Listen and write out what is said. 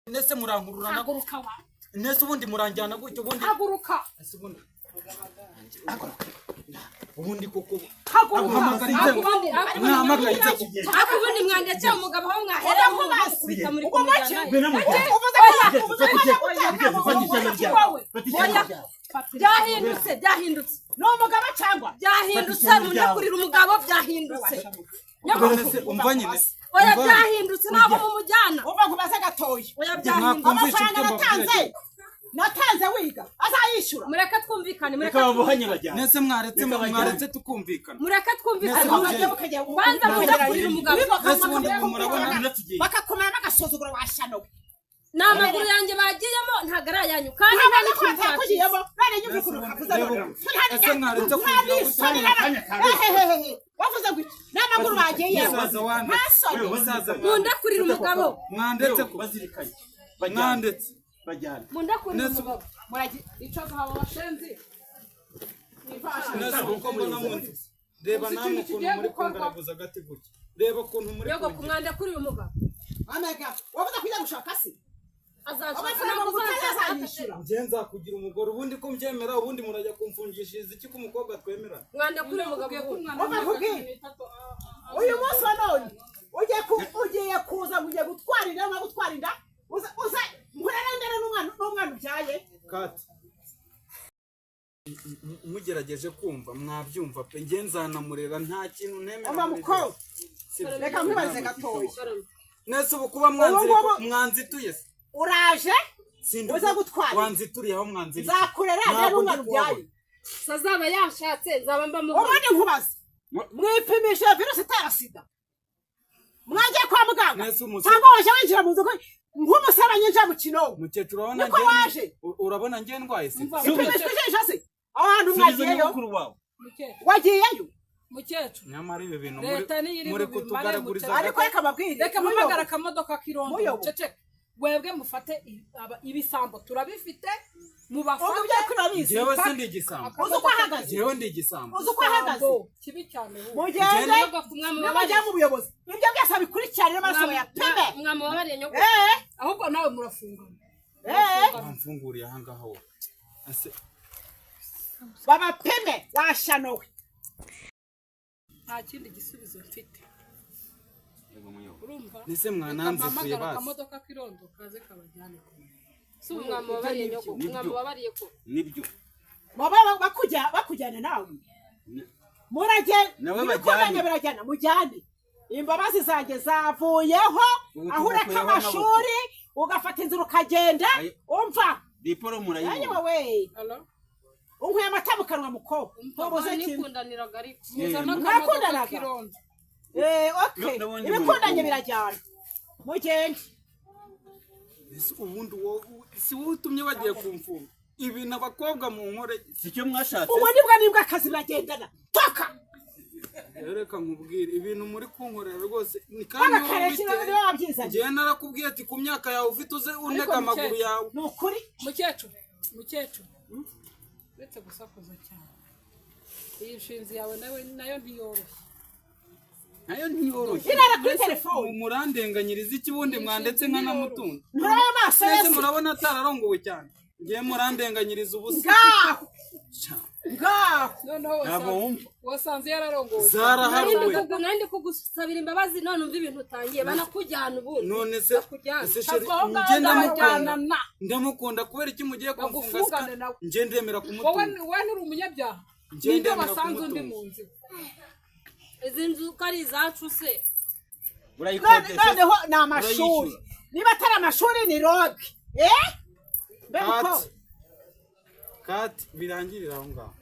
nese murankururana haguruka wa nese ubundi muranjyana gutyo ubundi haguruka ese ubundi koko haguruka mwamagarize ubundi mwandetse umugabo aho mwahera aho basubita muri byahindutse no mugabo cyangwa byahindutse munyakurira umugabo byahindutse umva nyine oya byahindutse naho mumujyana uva kubaza gatoyi oya byahindutse natanze wiga azayishura mureke twumvikane nese mwaretse tukumvikana mureke twumvikane banza munyakurira umugabo bakakomera bagasuzugura washano n'amaguru yanjye bagiyemo ntago ari ayanyu kandi nta n'ikintu cyakugiyemo none nyumvikuru kavuze ese mwaretse wavuze ngo n'amaguru bagiyemo munda kurira umugabo mwandetse bazirikanye mwandetse bajyana munda kurira umugabo muragi ico gahabo bashenzi nese uko mbona mundi reba namwe ukuntu muri kongaraguza gati gutya reba ukuntu muri yego kumwanda kurira umugabo amega wavuze kujya gushaka si azashaka ngenza kugira umugore ubundi ko mbyemera ubundi murajya kumfungishiriza iki ko umukobwa twemera mwanda kurira umugabo uyu munsi none ugiye kuza mugiye gutwarira no gutwarinda uza murarendera n'umwana ubyaye kati mugerageje kumva mwabyumva pe ngenzanamurera nta kintu nemera mama muko reka nkubarize gatoya nese ubu kuba mwanzituye uraje uza gutwara wanzituriye aho mwanziriye zakurera n'umwana ubyaye sazaba yashatse nzaba mba mu ubundi nkubaze mwipimishe virusi itera sida mwagiye kwa muganga cyangwa waje winjira mu nzu nk'umusaba nyinjira mu kinogo mukecuru urabona ngiye ndwaye sida ipimishije se ahantu mwagiyeyo wagiyeyo mukecuru nyamara ibi bintu muri kutugaraguriza ariko reka mabwire reka mpamagara akamodoka k'irondo ceceka webwe mufate ibisambo turabifite mubafate jewe sindi igisambo uzi uko ahagaze jewe ndi igisambo uzi uko ahagaze kibi cyane mugende n'abajya mu buyobozi ibyo byose bikurikirana n'amaraso ya pime mwamubabariye nyoko ahubwo nawe murafungana bamfunguriye aha ngaha wowe baba pime washanowe nta kindi gisubizo mfite urumva nise mwananze kuye basi akamodoka k'irondo kaze kabajyane si mwamubabariye nyoko mwamubabariye ko nibyo baba bakujyana nawe muragenda birajyana mujyane imbabazi zanjye zavuyeho aho ureka amashuri ugafata inzira ukagenda umva diporo murayibona wowe unkuye amata mu kanwa mukobwa ntubuze kintu nikundaniraga ariko mwakundanaga k'irondo okay ibikundanye birajyana mugende ubundi si wowe utumye bagiye kumfunga ibintu abakobwa mu nkore sicyo mwashatse ubu nibwo akazi bagendana toka reka nkubwire ibintu muri kunkorera rwose ni kandi ngiye narakubwiye ati ku myaka yawe ufite uze unega amaguru yawe ni ukuri mukecuru uretse gusakuza cyane iyi nshinzi yawe nayo ntiyoroshye irara kuri telefone murandenganyiriza iki bundi mwandetse nk'anamutunga nturayo amaso neze murabona atararongowe cyane ngiye murandenganyiriza ubusa ngaho wasanze yararongowe zaraharuwe nandi kugusabira imbabazi none umva ibintu utangiye banakujyana ubundi none se ndamukunda kubera iki mugiye kumfunga nje ndemera kumutunga wowe nturi umunyabyaha ninde wasanze undi mu nzu izi nzu ko ari izacu se noneho ni amashuri niba atari amashuri ni roge kati birangirira aho ngaho